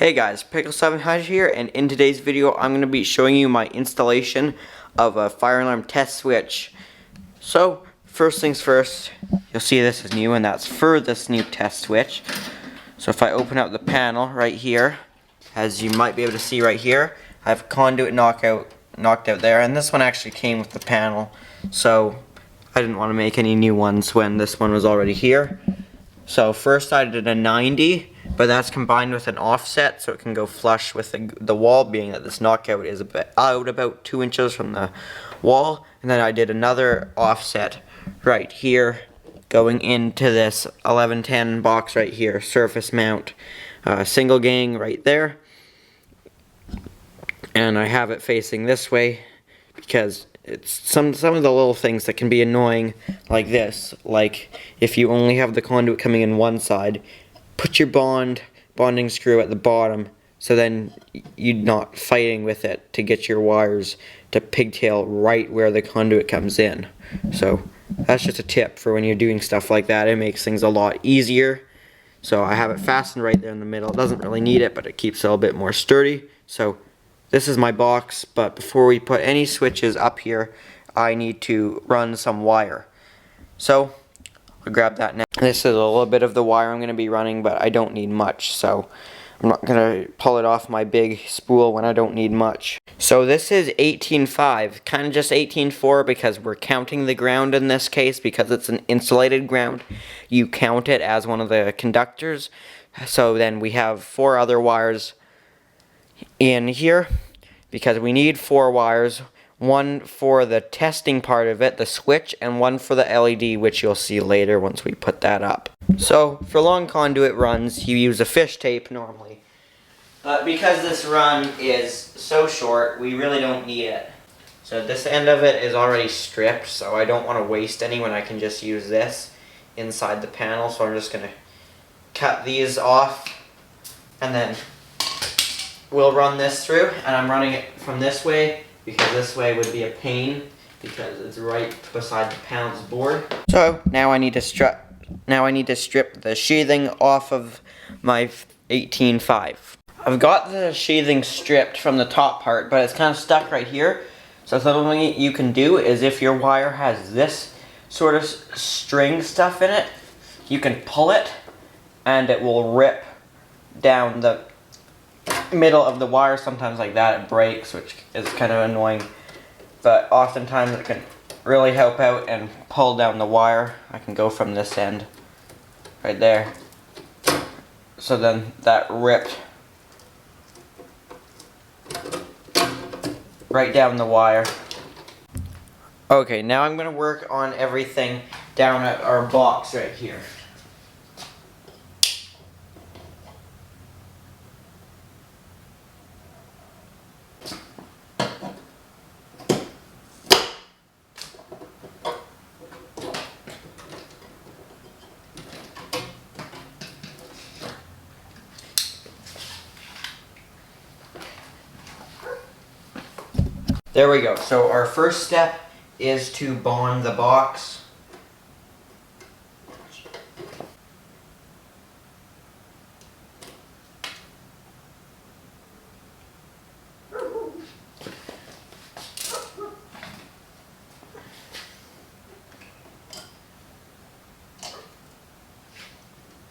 Hey guys, Pickle700 here, and in today's video I'm going to be showing you my installation of a fire alarm test switch. So, first things first, you'll see this is new, and that's for this new test switch. So if I open up the panel right here, as you might be able to see right here, I have a conduit knocked out there, and this one actually came with the panel, so I didn't want to make any new ones when this one was already here. So first I did a 90, but that's combined with an offset so it can go flush with the wall, being that this knockout is about 2 inches from the wall. And then I did another offset right here going into this 1110 box right here, surface mount, single gang right there. And I have it facing this way because it's some of the little things that can be annoying, like this. Like if you only have the conduit coming in one side, put your bonding screw at the bottom, so then you're not fighting with it to get your wires to pigtail right where the conduit comes in. So that's just a tip for when you're doing stuff like that. It makes things a lot easier. So I have it fastened right there in the middle. It doesn't really need it, but it keeps it a bit more sturdy. So this is my box, but before we put any switches up here, I need to run some wire. So I'll grab that now. This is a little bit of the wire I'm going to be running, but I don't need much, so I'm not going to pull it off my big spool when I don't need much. So this is 18.5, kind of just 18.4 because we're counting the ground in this case because it's an insulated ground. You count it as one of the conductors. So then we have 4 other wires in here because we need 4 wires, one for the testing part of it, the switch, and one for the LED, which you'll see later once we put that up. So for long conduit runs you use a fish tape normally, but because this run is so short we really don't need it. So this end of it is already stripped, so I don't want to waste any when I can just use this inside the panel. So I'm just going to cut these off and then we'll run this through, and I'm running it from this way because this way would be a pain because it's right beside the panel's board. So now I need to strip the sheathing off of my 18.5. I've got the sheathing stripped from the top part, but it's kind of stuck right here. So something you can do is, if your wire has this sort of string stuff in it, you can pull it and it will rip down the middle of the wire. Sometimes like that it breaks, which is kind of annoying, but oftentimes it can really help out and pull down the wire. I can go from this end right there, so then that ripped right down the wire. Okay, now I'm going to work on everything down at our box right here. There we go. So our first step is to bond the box.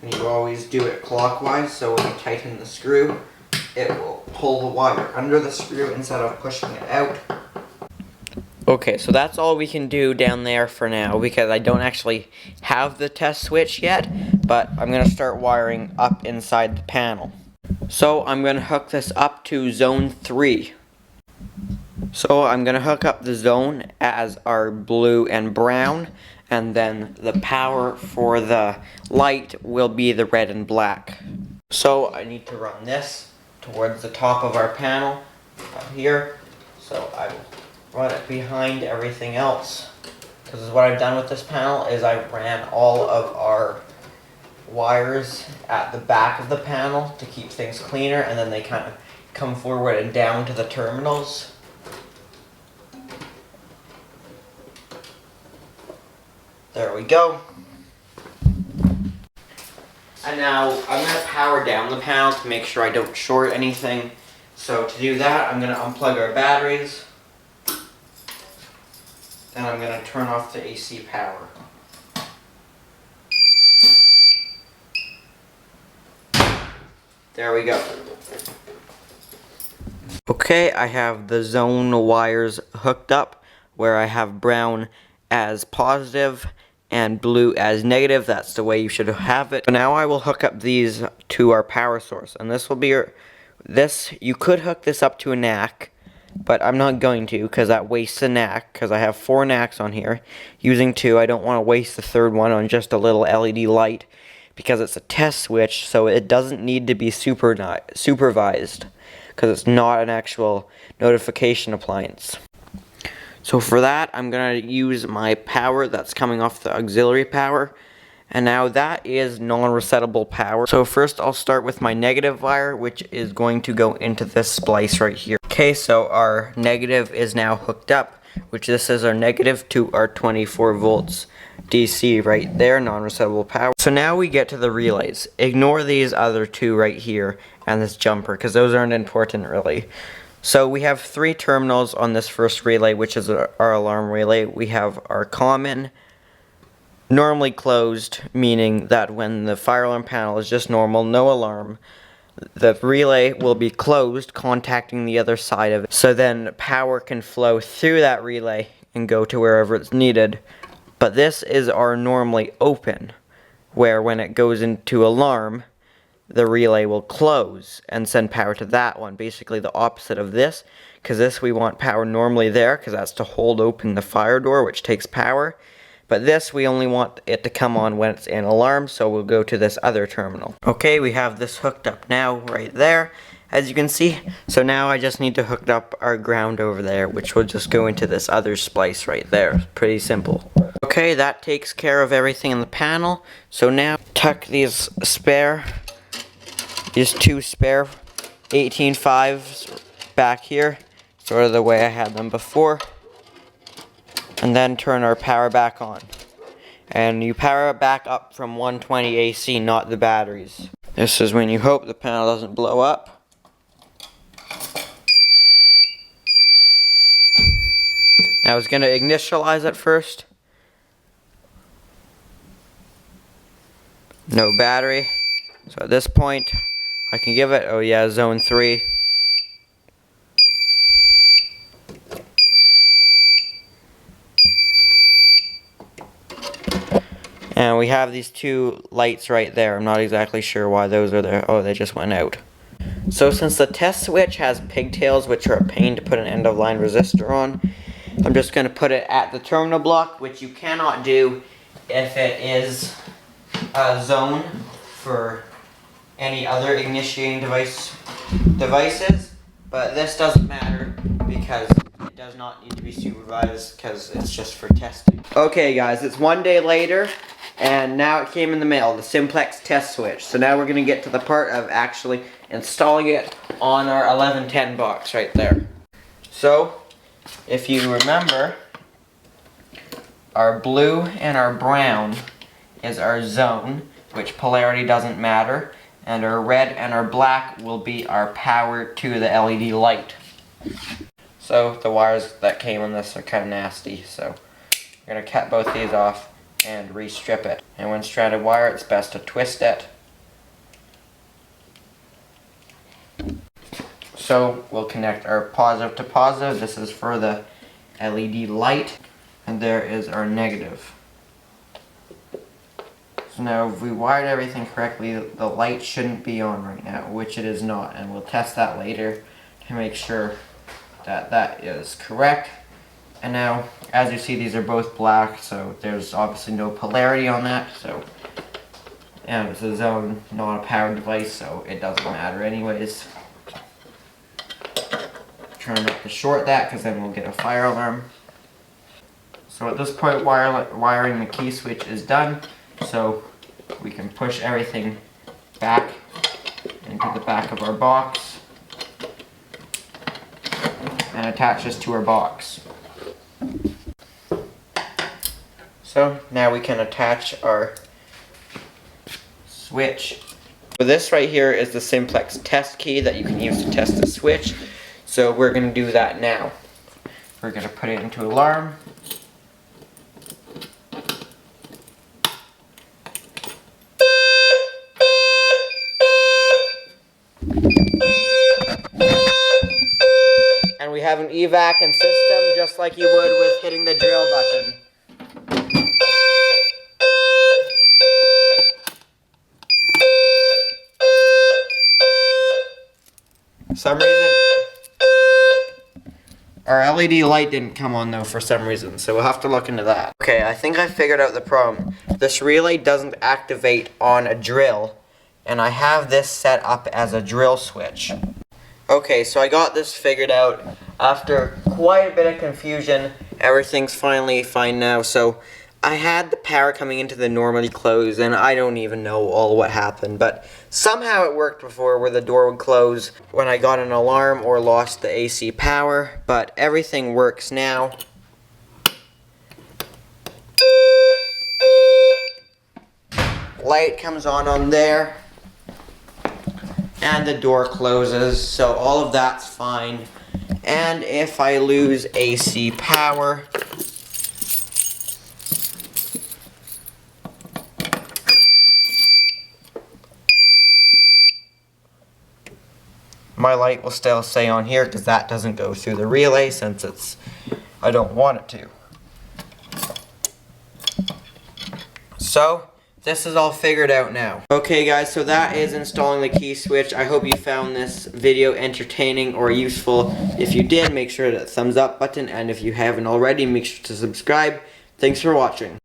And you always do it clockwise, so when you tighten the screw, it will pull the wire under the screw instead of pushing it out. Okay, so that's all we can do down there for now because I don't actually have the test switch yet, but I'm going to start wiring up inside the panel. So I'm going to hook this up to zone 3. So I'm going to hook up the zone as our blue and brown, and then the power for the light will be the red and black. So I need to run this towards the top of our panel up here, so I will run it behind everything else. Because what I've done with this panel is I ran all of our wires at the back of the panel to keep things cleaner, and then they kind of come forward and down to the terminals. There we go. And now I'm going to power down the panel to make sure I don't short anything. So to do that, I'm going to unplug our batteries. Then I'm going to turn off the AC power. There we go. Okay, I have the zone wires hooked up where I have brown as positive and blue as negative. That's the way you should have it. So now I will hook up these to our power source, and this will be your, you could hook this up to a NAC, but I'm not going to because that wastes a NAC, because I have 4 NACs on here. Using 2, I don't want to waste the third one on just a little LED light because it's a test switch, so it doesn't need to be supervised because it's not an actual notification appliance. So for that, I'm going to use my power that's coming off the auxiliary power. And now that is non-resettable power. So first I'll start with my negative wire, which is going to go into this splice right here. Okay, so our negative is now hooked up, which this is our negative to our 24 volts DC right there, non-resettable power. So now we get to the relays. Ignore these other 2 right here and this jumper, because those aren't important really. So we have 3 terminals on this first relay, which is our alarm relay. We have our common, normally closed, meaning that when the fire alarm panel is just normal, no alarm, the relay will be closed, contacting the other side of it. So then power can flow through that relay and go to wherever it's needed. But this is our normally open, where when it goes into alarm, the relay will close and send power to that one. Basically the opposite of this, because this we want power normally there, because that's to hold open the fire door, which takes power. But this we only want it to come on when it's in alarm, so we'll go to this other terminal. Okay, we have this hooked up now right there, as you can see. So now I just need to hook up our ground over there, which will just go into this other splice right there. Pretty simple. Okay, that takes care of everything in the panel. So now tuck these 2 spare 18.5s back here, sort of the way I had them before. And then turn our power back on. And you power it back up from 120 AC, not the batteries. This is when you hope the panel doesn't blow up. Now I was going to initialize it first. No battery. So at this point, I can give it, oh yeah, zone 3. And we have these 2 lights right there. I'm not exactly sure why those are there. Oh, they just went out. So since the test switch has pigtails, which are a pain to put an end-of-line resistor on, I'm just going to put it at the terminal block, which you cannot do if it is a zone for any other initiating devices. But this doesn't matter because it does not need to be supervised because it's just for testing. Okay guys, it's 1 day later. And now it came in the mail, the Simplex test switch. So now we're going to get to the part of actually installing it on our 1110 box right there. So, if you remember, our blue and our brown is our zone, which polarity doesn't matter. And our red and our black will be our power to the LED light. So, the wires that came on this are kind of nasty. So, we're going to cut both these off and restrip it. And when stranded wire, it's best to twist it. So we'll connect our positive to positive. This is for the LED light, and there is our negative. So now if we wired everything correctly, the light shouldn't be on right now, which it is not, and we'll test that later to make sure that that is correct. And now, as you see, these are both black, so there's obviously no polarity on that. So, and it's a zone, not a powered device, so it doesn't matter anyways. Turn up to short that, because then we'll get a fire alarm. So at this point, wiring the key switch is done, so we can push everything back into the back of our box and attach this to our box. So now we can attach our switch. So this right here is the Simplex test key that you can use to test the switch. So we're going to do that now. We're going to put it into alarm. And we have an evac and system just like you would with hitting the drill button. For some reason, our LED light didn't come on though for some reason, so we'll have to look into that. Okay, I think I figured out the problem. This relay doesn't activate on a drill, and I have this set up as a drill switch. Okay, so I got this figured out. After quite a bit of confusion, everything's finally fine now. So I had the power coming into the normally closed, and I don't even know all what happened, but somehow it worked before where the door would close when I got an alarm or lost the AC power, but everything works now. Light comes on there, and the door closes, so all of that's fine. And if I lose AC power, my light will still stay on here because that doesn't go through the relay since I don't want it to. So this is all figured out now. Okay guys, so that is installing the key switch. I hope you found this video entertaining or useful. If you did, make sure to hit that thumbs up button, and if you haven't already, make sure to subscribe. Thanks for watching.